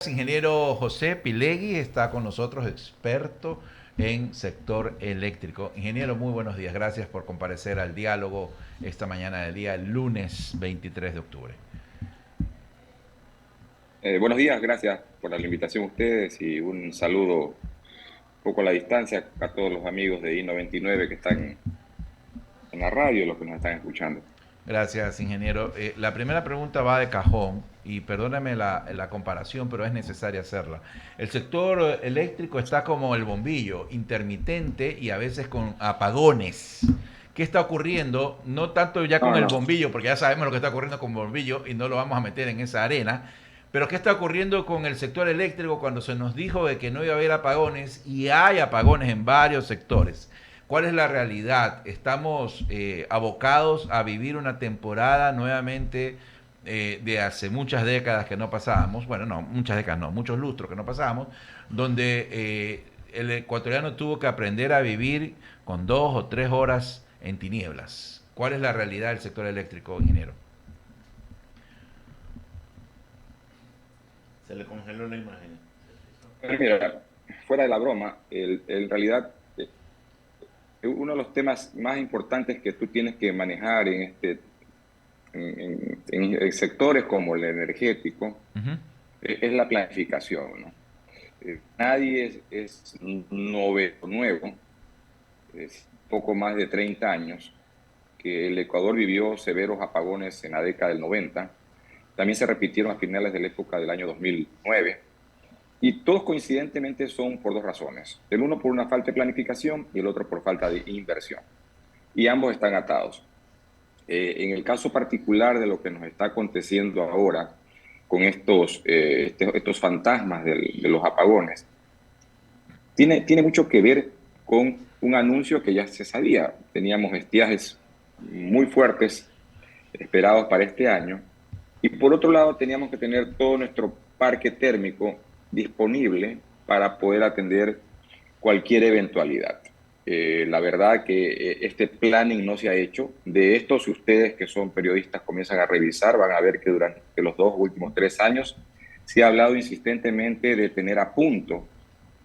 Ingeniero José Pilegui está con nosotros, experto en sector eléctrico. Ingeniero, muy buenos días. Gracias por comparecer al diálogo esta mañana del día lunes 23 de octubre. Buenos días, gracias por la invitación a ustedes y un saludo un poco a la distancia a todos los amigos de I99 que están en la radio, los que nos están escuchando. Gracias, ingeniero. La primera pregunta va de cajón y perdóname la comparación, pero es necesaria hacerla. El sector eléctrico está como el bombillo, intermitente y a veces con apagones. ¿Qué está ocurriendo? No tanto ya con No, el no. bombillo, porque ya sabemos lo que está ocurriendo con el bombillo y no lo vamos a meter en esa arena, pero ¿qué está ocurriendo con el sector eléctrico cuando se nos dijo de que no iba a haber apagones y hay apagones en varios sectores? ¿Cuál es la realidad? Estamos abocados a vivir una temporada nuevamente de hace muchas décadas que no pasábamos, bueno, no, muchas décadas no, muchos lustros que no pasábamos, donde el ecuatoriano tuvo que aprender a vivir con 2 o 3 horas en tinieblas. ¿Cuál es la realidad del sector eléctrico, ingeniero? Se le congeló la imagen. Pero mira, fuera de la broma, en realidad uno de los temas más importantes que tú tienes que manejar en sectores como el energético Uh-huh. es la planificación, ¿no? Nadie es nuevo, es poco más de 30 años que el Ecuador vivió severos apagones en la década del 90. También se repitieron a finales de la época del año 2009. Y todos coincidentemente son por dos razones. El uno por una falta de planificación y el otro por falta de inversión. Y ambos están atados. En el caso particular de lo que nos está aconteciendo ahora con estos fantasmas de los apagones, tiene mucho que ver con un anuncio que ya se sabía. Teníamos estiajes muy fuertes esperados para este año. Y por otro lado, teníamos que tener todo nuestro parque térmico disponible para poder atender cualquier eventualidad. La verdad que este planning no se ha hecho. De esto, si ustedes que son periodistas comienzan a revisar, van a ver que durante los 2 últimos 3 años se ha hablado insistentemente de tener a punto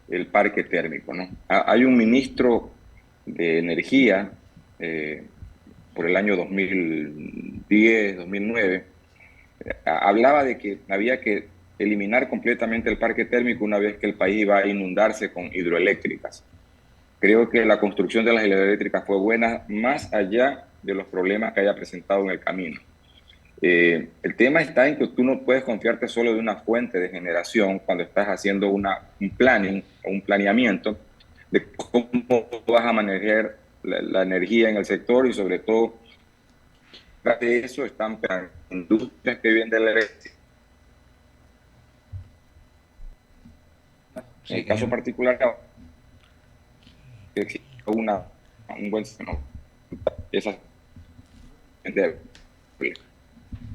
el parque térmico, ¿no? Hay un ministro de Energía eh, por el año 2010, 2009, hablaba de que había que eliminar completamente el parque térmico una vez que el país iba a inundarse con hidroeléctricas. Creo que la construcción de las hidroeléctricas fue buena más allá de los problemas que haya presentado en el camino. El tema está en que tú no puedes confiarte solo de una fuente de generación cuando estás haciendo un planning o un planeamiento de cómo vas a manejar la energía en el sector y sobre todo de eso están industrias que viven de la electricidad. En Sí, el caso particular, que existe un buen sistema, esa gente.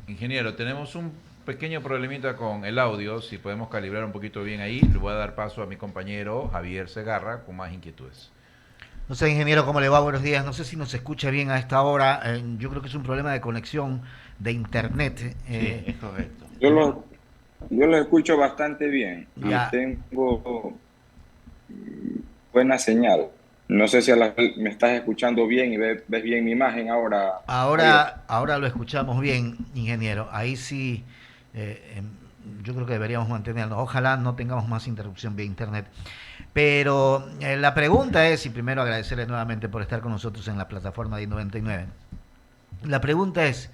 ingeniero, tenemos un pequeño problemita con el audio. Si podemos calibrar un poquito bien ahí, le voy a dar paso a mi compañero Javier Segarra con más inquietudes. No sé, ingeniero, ¿cómo le va? Buenos días. No sé si nos escucha bien a esta hora. Yo creo que es un problema de conexión de internet. Sí, es correcto. Yo lo, yo lo escucho bastante bien y Ya, tengo buena señal. No sé si me estás escuchando bien y ves bien mi imagen ahora, Javier. ahora lo escuchamos bien, ingeniero. Ahí sí, yo creo que deberíamos mantenernos. Ojalá no tengamos más interrupción vía internet. Pero la pregunta es, y primero agradecerle nuevamente por estar con nosotros en la plataforma de I99. La pregunta es,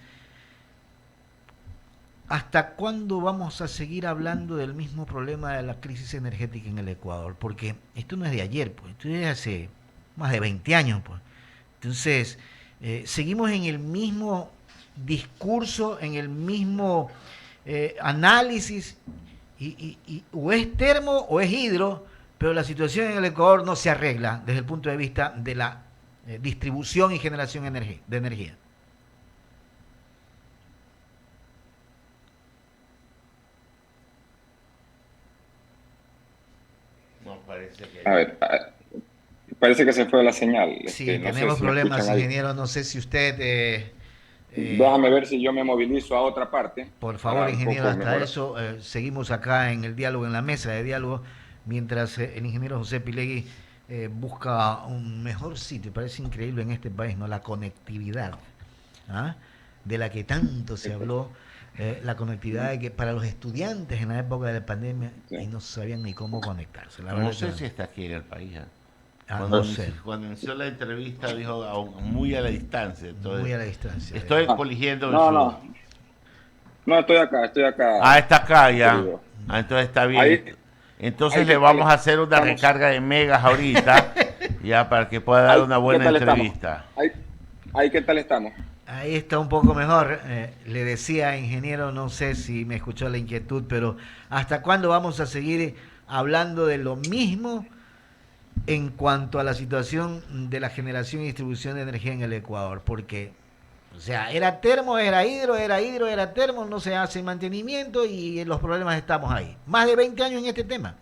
¿hasta cuándo vamos a seguir hablando del mismo problema de la crisis energética en el Ecuador? Porque esto no es de ayer, pues, esto es de hace más de 20 años, pues. Entonces, seguimos en el mismo discurso, en el mismo análisis, o es termo o es hidro, pero la situación en el Ecuador no se arregla desde el punto de vista de la distribución y generación de energía. No, parece que A no. ver, parece que se fue la señal. Sí, No sé tenemos si me problemas, escuchan ahí. ingeniero. No sé si usted Déjame ver si yo me movilizo a otra parte. Por Para favor, un ingeniero, poco hasta mejor. eso seguimos acá en el diálogo, en la mesa de diálogo, mientras el ingeniero José Pilegui busca un mejor sitio. Parece increíble en este país, ¿no? La conectividad, ¿ah? De la que tanto se habló, la conectividad de que para los estudiantes en la época de la pandemia y Sí. no sabían ni cómo conectarse. La No verdad sé que, si está aquí en el país. no sé, Cuando inició la entrevista dijo muy a la distancia. muy Entonces, a la distancia. estoy Ah, coligiendo en no, su... no, no, estoy Ah, acá, está acá ya. querido. Ah, entonces está bien. Ahí, Entonces ahí le qué tal vamos a hacer una estamos. recarga de megas ahorita, ya para que pueda dar Ahí, una ¿qué buena tal estamos? entrevista. Ahí, ahí qué tal estamos. Ahí está un poco mejor. Le decía, ingeniero, no sé si me escuchó la inquietud, pero ¿hasta cuándo vamos a seguir hablando de lo mismo en cuanto a la situación de la generación y distribución de energía en el Ecuador? Porque, o sea, era termo, era hidro, era termo, no se hace mantenimiento y los problemas estamos ahí. Más de 20 años en este tema.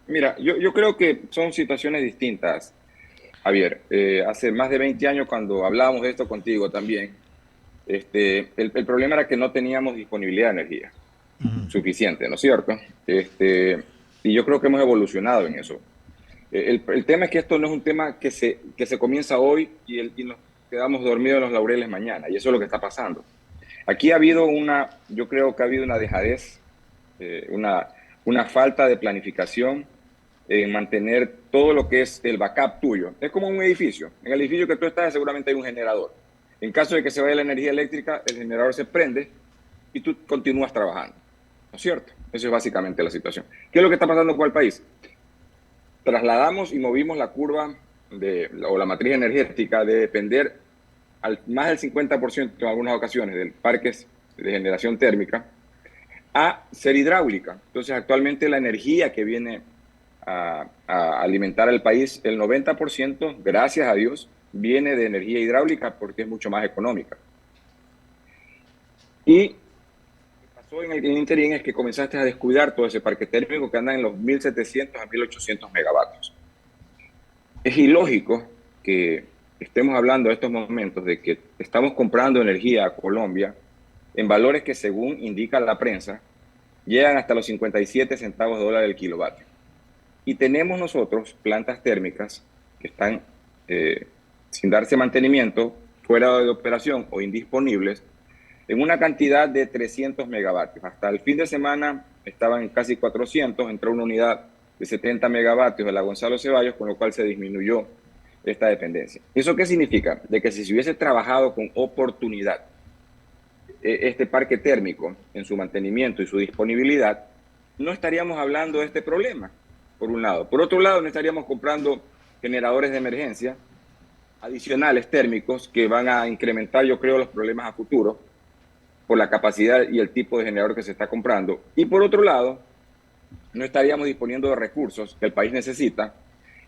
Mira, yo creo que son situaciones distintas, Javier. Hace más de 20 años cuando hablábamos de esto contigo también, el problema era que no teníamos disponibilidad de energía Ujú. suficiente, ¿no es cierto? Y yo creo que hemos evolucionado en eso. El tema es que esto no es un tema que se comienza hoy y nos quedamos dormidos en los laureles mañana, y eso es lo que está pasando. Aquí ha habido yo creo que ha habido una dejadez, eh, una, una falta de planificación en mantener todo lo que es el backup tuyo. Es como un edificio. En el edificio que tú estás seguramente hay un generador. En caso de que se vaya la energía eléctrica, el generador se prende y tú continúas trabajando. ¿No es cierto? Eso es básicamente la situación. ¿Qué es lo que está pasando con el país? Trasladamos y movimos la curva o la matriz energética de depender más del 50% en algunas ocasiones del parques de generación térmica a ser hidráulica. Entonces, actualmente la energía que viene a alimentar al país, el 90%, gracias a Dios, viene de energía hidráulica porque es mucho más económica. Y lo que pasó en el interín es que comenzaste a descuidar todo ese parque térmico que anda en los 1.700 a 1.800 megavatios. Es ilógico que estemos hablando en estos momentos de que estamos comprando energía a Colombia en valores que, según indica la prensa, llegan hasta los 57 centavos de dólar el kilovatio. Y tenemos nosotros plantas térmicas que están sin darse mantenimiento, fuera de operación o indisponibles, en una cantidad de 300 megavatios. Hasta el fin de semana estaban casi 400, entró una unidad de 70 megavatios de la Gonzalo Ceballos, con lo cual se disminuyó esta dependencia. ¿Eso qué significa? De que si se hubiese trabajado con oportunidad este parque térmico en su mantenimiento y su disponibilidad, no estaríamos hablando de este problema, por un lado. Por otro lado, no estaríamos comprando generadores de emergencia adicionales térmicos que van a incrementar, yo creo, los problemas a futuro por la capacidad y el tipo de generador que se está comprando. Y por otro lado, no estaríamos disponiendo de recursos que el país necesita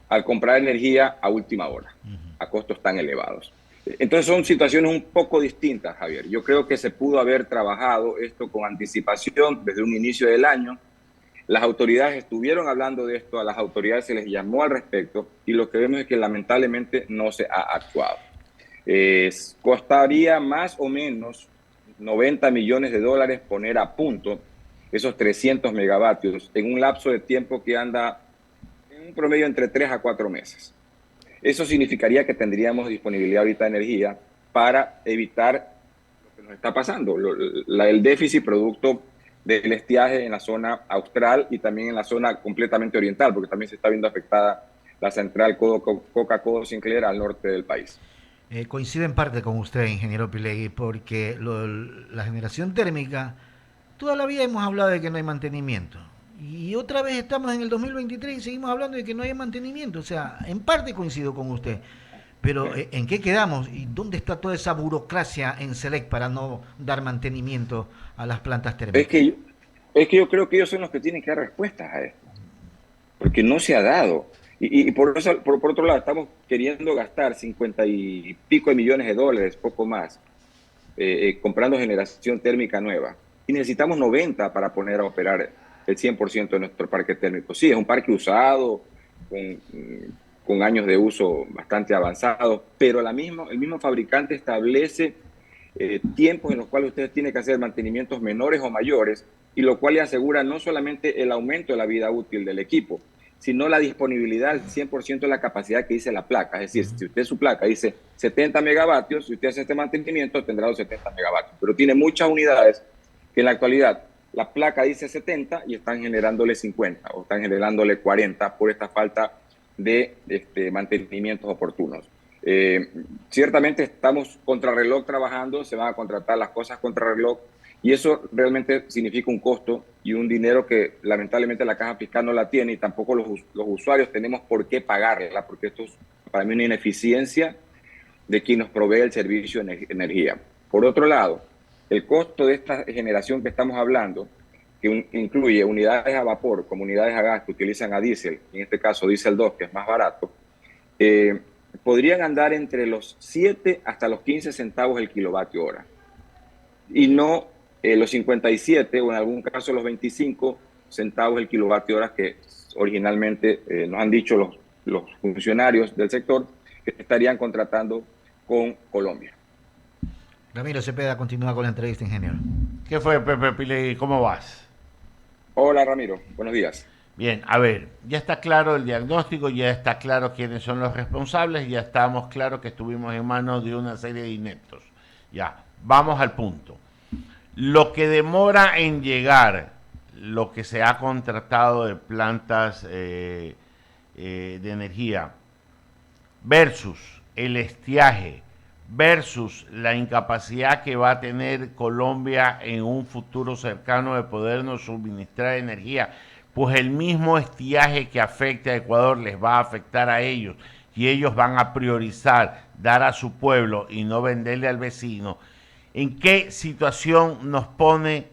al comprar energía a última hora, a costos tan elevados. Entonces son situaciones un poco distintas, Javier. Yo creo que se pudo haber trabajado esto con anticipación desde un inicio del año. Las autoridades estuvieron hablando de esto, a las autoridades se les llamó al respecto y lo que vemos es que lamentablemente no se ha actuado. Costaría más o menos 90 millones de dólares poner a punto esos 300 megavatios en un lapso de tiempo que anda en un promedio entre 3 a 4 meses. Eso significaría que tendríamos disponibilidad ahorita de energía para evitar lo que nos está pasando, el déficit producto del estiaje en la zona austral y también en la zona completamente oriental, porque también se está viendo afectada la central Coca-Cola Sinclair al norte del país. Coincido en parte con usted, ingeniero Pilegui, porque la generación térmica, toda la vida hemos hablado de que no hay mantenimiento. Y otra vez estamos en el 2023 y seguimos hablando de que no hay mantenimiento. O sea, en parte coincido con usted. Pero Sí. ¿en qué quedamos? ¿Y dónde está toda esa burocracia en SELEC para no dar mantenimiento a las plantas Es térmicas? que, es que yo creo que ellos son los que tienen que dar respuestas a esto, porque no se ha dado. Y por, eso, por otro lado, estamos queriendo gastar 50 y pico de millones de dólares, poco más, comprando generación térmica nueva. Y necesitamos 90 para poner a operar el 100% de nuestro parque térmico. Sí, es un parque usado, con, con años de uso bastante avanzados, pero el mismo fabricante establece tiempos en los cuales ustedes tienen que hacer mantenimientos menores o mayores, y lo cual le asegura no solamente el aumento de la vida útil del equipo, sino la disponibilidad al 100% de la capacidad que dice la placa. Es decir, si usted su placa dice 70 megavatios, si usted hace este mantenimiento tendrá los 70 megavatios, pero tiene muchas unidades que en la actualidad la placa dice 70 y están generándole 50 o están generándole 40 por esta falta de mantenimientos oportunos. Ciertamente estamos contrarreloj trabajando, se van a contratar las cosas contrarreloj, y eso realmente significa un costo y un dinero que lamentablemente la Caja Fiscal no la tiene, y tampoco los usuarios tenemos por qué pagarla, porque esto es para mí una ineficiencia de quien nos provee el servicio de energía. Por otro lado, el costo de esta generación que estamos hablando, que incluye unidades a vapor como unidades a gas que utilizan a diésel, en este caso diésel 2, que es más barato, podrían andar entre los 7 hasta los 15 centavos el kilovatio hora, y no los 57 o en algún caso los 25 centavos el kilovatio hora que originalmente nos han dicho los funcionarios del sector que estarían contratando con Colombia. Ramiro Cepeda continúa con la entrevista, ingeniero. ¿Qué fue, Pepe Pilegui? ¿Cómo vas? Hola, Ramiro. Buenos días. Bien, a ver, ya está claro el diagnóstico, ya está claro quiénes son los responsables, ya estamos claros que estuvimos en manos de una serie de ineptos. Ya, vamos al punto. Lo que demora en llegar, lo que se ha contratado de plantas de energía, versus el estiaje, versus la incapacidad que va a tener Colombia en un futuro cercano de podernos suministrar energía, pues el mismo estiaje que afecta a Ecuador les va a afectar a ellos, y ellos van a priorizar dar a su pueblo y no venderle al vecino. ¿En qué situación nos pone,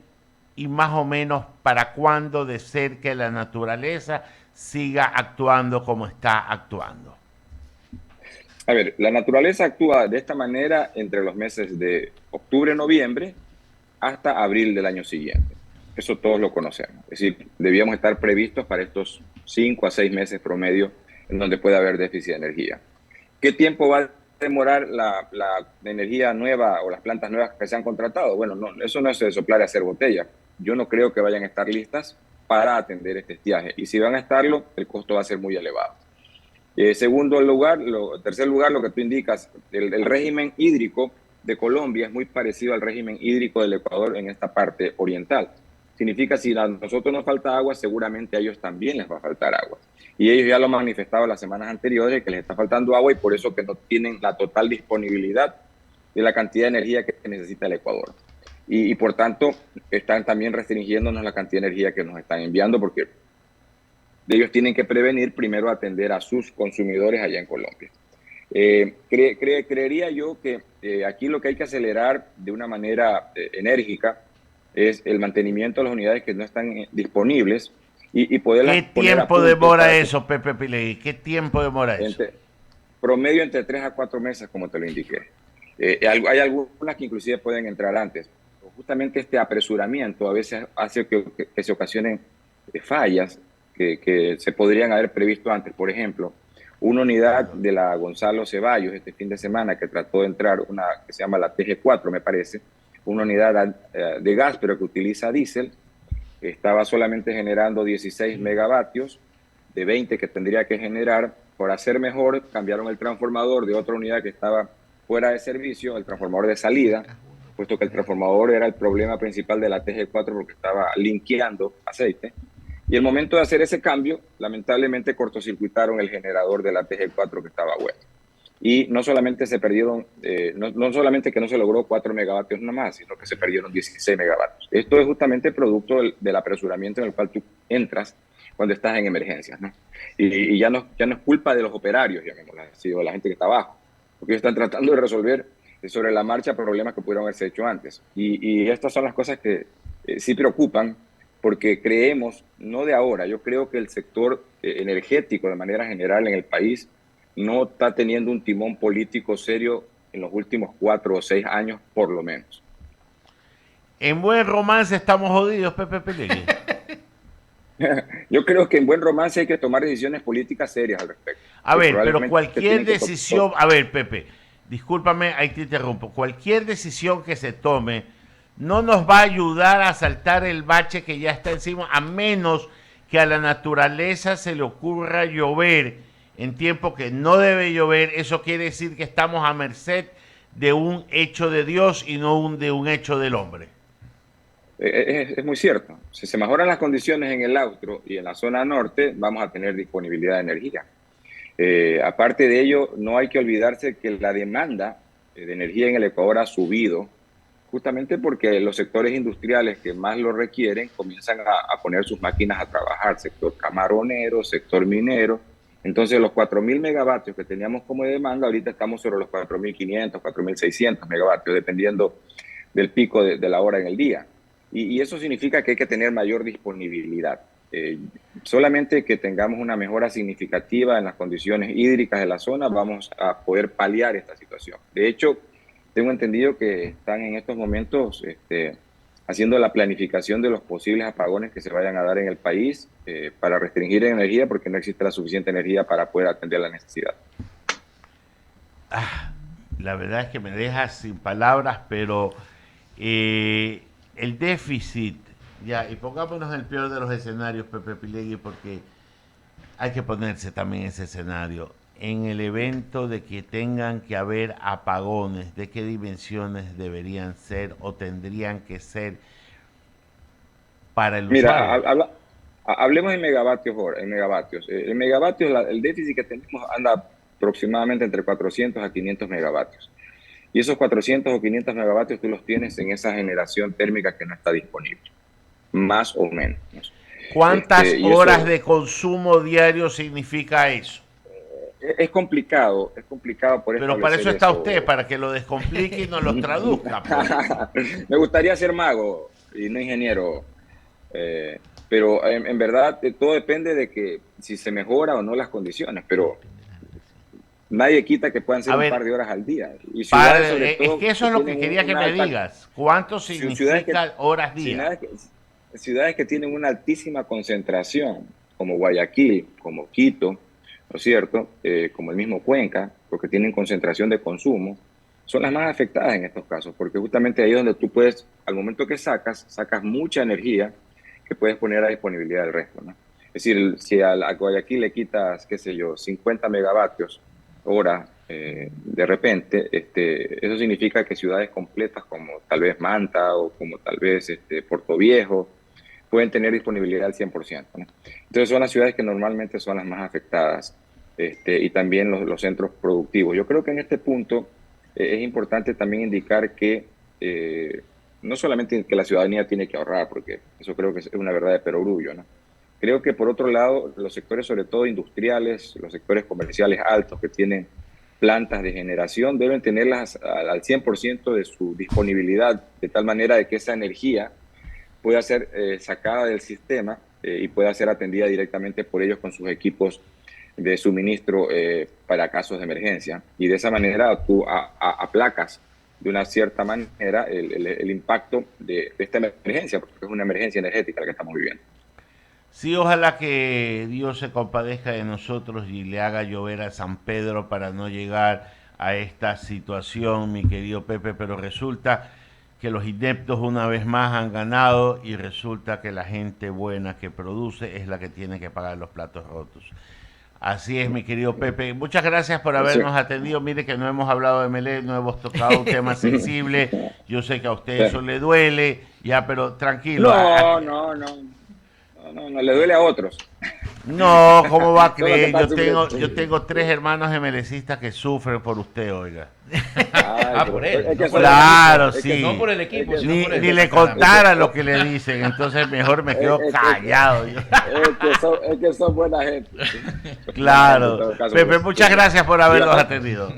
y más o menos para cuándo de ser que la naturaleza siga actuando como está actuando? A ver, la naturaleza actúa de esta manera entre los meses de octubre, noviembre, hasta abril del año siguiente. Eso todos lo conocemos. Es decir, debíamos estar previstos para estos 5 a 6 meses promedio en donde puede haber déficit de energía. ¿Qué tiempo va a demorar la energía nueva o las plantas nuevas que se han contratado? Bueno, no, eso no es de soplar y hacer botella. Yo no creo que vayan a estar listas para atender este estiaje. Y si van a estarlo, el costo va a ser muy elevado. Tercer lugar, lo que tú indicas, el régimen hídrico de Colombia es muy parecido al régimen hídrico del Ecuador en esta parte oriental. Significa, si a nosotros nos falta agua, seguramente a ellos también les va a faltar agua. Y ellos ya lo han manifestado las semanas anteriores, que les está faltando agua, y por eso que no tienen la total disponibilidad de la cantidad de energía que necesita el Ecuador. Y por tanto, están también restringiéndonos la cantidad de energía que nos están enviando, porque ellos tienen que prevenir primero atender a sus consumidores allá en Colombia. Creería yo que aquí lo que hay que acelerar de una manera enérgica es el mantenimiento de las unidades que no están disponibles y poderlas ¿Qué poner a tiempo punto demora eso, Pepe Pilegui? ¿Qué tiempo demora eso? Promedio entre 3 a 4 meses, como te lo indiqué. Hay algunas que inclusive pueden entrar antes. Justamente este apresuramiento a veces hace que se ocasionen fallas que se podrían haber previsto antes. Por ejemplo, una unidad de la Gonzalo Ceballos este fin de semana que trató de entrar, una que se llama la TG4, me parece, una unidad de gas pero que utiliza diésel, estaba solamente generando 16 megavatios de 20 que tendría que generar. Por hacer mejor, cambiaron el transformador de otra unidad que estaba fuera de servicio, el transformador de salida, puesto que el transformador era el problema principal de la TG4 porque estaba linkeando aceite. Y el momento de hacer ese cambio, lamentablemente cortocircuitaron el generador de la TG4 que estaba bueno. Y no solamente se perdieron, no solamente que no se logró 4 megavatios nada más, sino que se perdieron 16 megavatios. Esto es justamente producto del apresuramiento en el cual tú entras cuando estás en emergencias, ¿no? Y ya no es culpa de los operarios, llamémosla así, o de la gente que está abajo, porque ellos están tratando de resolver sobre la marcha problemas que pudieron haberse hecho antes. Y estas son las cosas que sí preocupan, porque creemos, no de ahora, yo creo que el sector energético de manera general en el país no está teniendo un timón político serio en los últimos 4 o 6 años, por lo menos. En buen romance estamos jodidos, Pepe Pilegui. Yo creo que en buen romance hay que tomar decisiones políticas serias al respecto. A ver, pero cualquier decisión... A ver, Pepe, discúlpame, ahí te interrumpo, cualquier decisión que se tome no nos va a ayudar a saltar el bache que ya está encima, a menos que a la naturaleza se le ocurra llover en tiempo que no debe llover. Eso quiere decir que estamos a merced de un hecho de Dios y no de un hecho del hombre. Es muy cierto. Si se mejoran las condiciones en el austro y en la zona norte, vamos a tener disponibilidad de energía. Aparte de ello, no hay que olvidarse que la demanda de energía en el Ecuador ha subido, justamente porque los sectores industriales que más lo requieren comienzan a poner sus máquinas a trabajar, sector camaronero, sector minero. Entonces, los 4.000 megavatios que teníamos como demanda, ahorita estamos sobre los 4.500, 4.600 megavatios, dependiendo del pico de la hora en el día. Y eso significa que hay que tener mayor disponibilidad. Solamente que tengamos una mejora significativa en las condiciones hídricas de la zona, vamos a poder paliar esta situación. De hecho, tengo entendido que están en estos momentos haciendo la planificación de los posibles apagones que se vayan a dar en el país para restringir energía, porque no existe la suficiente energía para poder atender la necesidad. La verdad es que me dejas sin palabras, pero el déficit, ya, y pongámonos en el peor de los escenarios, Pepe Pilegui, porque hay que ponerse también ese escenario. En el evento de que tengan que haber apagones, ¿de qué dimensiones deberían ser o tendrían que ser para el usuario? Mira, hablemos en megavatios hora, en megavatios. En megavatios, el déficit que tenemos anda aproximadamente entre 400 a 500 megavatios. Y esos 400 o 500 megavatios tú los tienes en esa generación térmica que no está disponible, más o menos. ¿Cuántas horas de consumo diario significa eso? Es complicado por Pero para eso está usted, para que lo descomplique y nos lo traduzca. Pues. Me gustaría ser mago y no ingeniero, pero en verdad todo depende de que si se mejora o no las condiciones, pero nadie quita que puedan ser un par de horas al día. Y ciudades, sobre todo, es que eso es lo que quería que me digas. ¿Cuánto significa horas día? Ciudades que tienen una altísima concentración, como Guayaquil, como Quito, ¿no es cierto? Como el mismo Cuenca, porque tienen concentración de consumo, son las más afectadas en estos casos, porque justamente ahí es donde tú puedes, al momento que sacas mucha energía que puedes poner a disponibilidad del resto, ¿no? Es decir, si a Guayaquil le quitas, qué sé yo, 50 megavatios hora, de repente, eso significa que ciudades completas como tal vez Manta o como tal vez Puerto Viejo pueden tener disponibilidad al 100%, ¿no? Entonces son las ciudades que normalmente son las más afectadas, y también los centros productivos. Yo creo que en este punto es importante también indicar que no solamente que la ciudadanía tiene que ahorrar, porque eso creo que es una verdad de perogrullo, ¿no? Creo que por otro lado, los sectores sobre todo industriales, los sectores comerciales altos que tienen plantas de generación, deben tenerlas al 100% de su disponibilidad, de tal manera de que esa energía pueda ser sacada del sistema y pueda ser atendida directamente por ellos con sus equipos de suministro para casos de emergencia. Y de esa manera tú aplacas de una cierta manera el impacto de esta emergencia, porque es una emergencia energética la que estamos viviendo. Sí, ojalá que Dios se compadezca de nosotros y le haga llover a San Pedro para no llegar a esta situación, mi querido Pepe, pero resulta que los ineptos una vez más han ganado y resulta que la gente buena que produce es la que tiene que pagar los platos rotos. Así es, mi querido Pepe. Muchas gracias por habernos atendido. Mire que no hemos hablado de Melec, no hemos tocado un tema sensible. Yo sé que a usted eso le duele, ya, pero tranquilo. No, le duele a otros. No, ¿cómo va a creer? Yo tengo 3 hermanos gemelecistas que sufren por usted, oiga. Por él. Claro, sí. No por el equipo, sino por él. Ni le contara lo que le dicen, entonces mejor me quedo callado. Es que son buena gente. Claro. Pepe, muchas gracias por habernos atendido.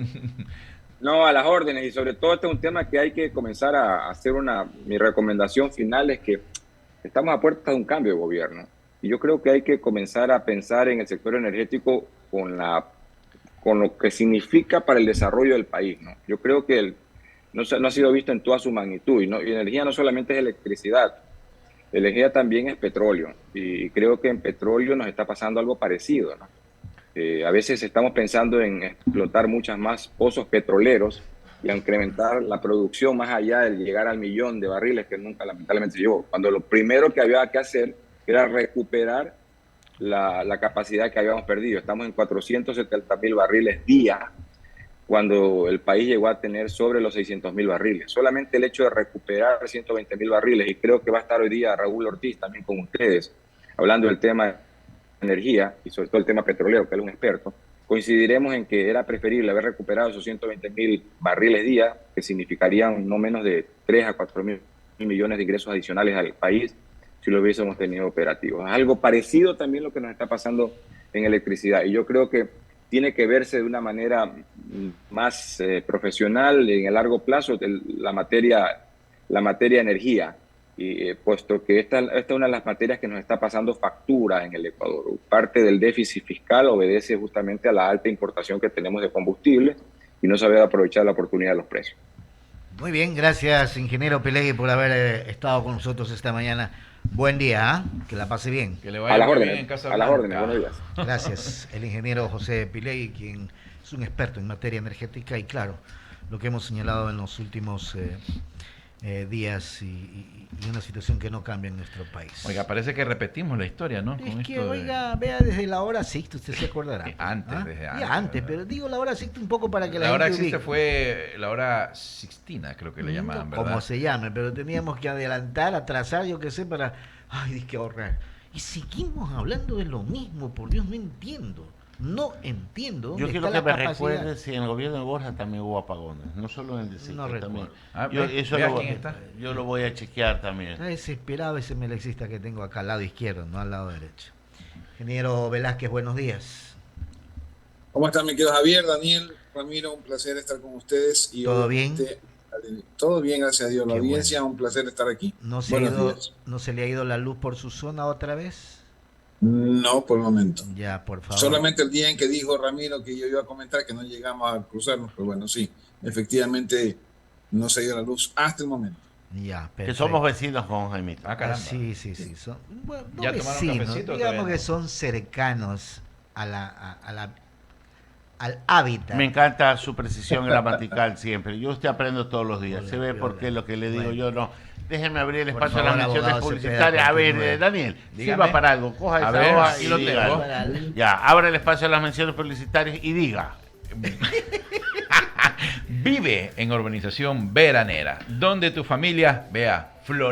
No, a las órdenes, y sobre todo este es un tema que hay que comenzar a hacer mi recomendación final es que estamos a puertas de un cambio de gobierno. Y yo creo que hay que comenzar a pensar en el sector energético con lo que significa para el desarrollo del país, ¿no? Yo creo que no ha sido visto en toda su magnitud. Y energía no solamente es electricidad, energía también es petróleo. Y creo que en petróleo nos está pasando algo parecido, ¿no? A veces estamos pensando en explotar muchas más pozos petroleros y a incrementar la producción más allá de llegar al 1.000.000 de barriles que nunca lamentablemente llegó. Cuando lo primero que había que hacer era recuperar la capacidad que habíamos perdido. Estamos en 470.000 barriles día, cuando el país llegó a tener sobre los 600.000 barriles. Solamente el hecho de recuperar 120.000 barriles, y creo que va a estar hoy día Raúl Ortiz también con ustedes, hablando del tema de energía y sobre todo el tema petrolero, que él es un experto, coincidiremos en que era preferible haber recuperado esos 120.000 barriles día, que significarían no menos de 3 a 4 mil millones de ingresos adicionales al país si lo hubiésemos tenido operativo. Es algo parecido también lo que nos está pasando en electricidad, y yo creo que tiene que verse de una manera más profesional en el largo plazo la materia energía, y puesto que esta es una de las materias que nos está pasando factura en el Ecuador. Parte del déficit fiscal obedece justamente a la alta importación que tenemos de combustible y no saber aprovechar la oportunidad de los precios. Muy bien, gracias ingeniero Pilegui por haber estado con nosotros esta mañana. Buen día, ¿eh? Que la pase bien. Que le vaya muy bien en Casa Blanca. A las órdenes, buenos días. Gracias, el ingeniero José Pilegui, quien es un experto en materia energética, y claro, lo que hemos señalado en los últimos días y una situación que no cambia en nuestro país. Oiga, parece que repetimos la historia, ¿no? Es Con que, esto oiga, vea desde la hora sexta, usted se acordará. Antes, desde antes. Ya antes, pero digo la hora sexta un poco para que la hora gente existe ubique. fue la hora sixtina, creo que le llamaban, ¿verdad? Como se llame, pero teníamos que adelantar, atrasar, yo qué sé, para... Ay, hay que ahorrar. Y seguimos hablando de lo mismo, por Dios, no entiendo. No entiendo dónde Yo quiero está que la me capacidad. recuerdes si en el gobierno de Borja también hubo apagones, no solo en el distrito. No también. recuerdo. Yo lo voy a chequear también. Está desesperado ese melexista que tengo acá al lado izquierdo, no al lado derecho. Ingeniero Velázquez, buenos días. ¿Cómo están, mi querido Javier, Daniel, Ramiro? Un placer estar con ustedes. Y ¿Todo bien? Todo bien, gracias a Dios. La Qué audiencia, bueno. un placer estar aquí. ¿No se le ha ido la luz por su zona otra vez? No, por el momento. Ya, por favor. Solamente el día en que dijo Ramiro que yo iba a comentar que no llegamos a cruzarnos, pero bueno, sí, efectivamente no se dio la luz hasta el momento. Ya, Que perfecto. somos vecinos con Jaimito. Ah, caramba. Sí. Son, bueno, no ¿Ya tomaron vecinos, cafecito o digamos todavía que no? son cercanos al hábitat. Me encanta su precisión gramatical siempre. Yo usted aprendo todos los días. Hola, Se ve hola. por qué lo que le digo Bueno. yo no. Déjenme abrir el Por espacio a favor, las menciones abogado Cepeda, publicitarias. A ver, continúe. Daniel, Dígame. sirva para algo. Coja A esa ver, hoja aquí y lo diga. tengo. Ya, abra el espacio a las menciones publicitarias y diga. Vive en Urbanización Veranera, donde tu familia vea flores.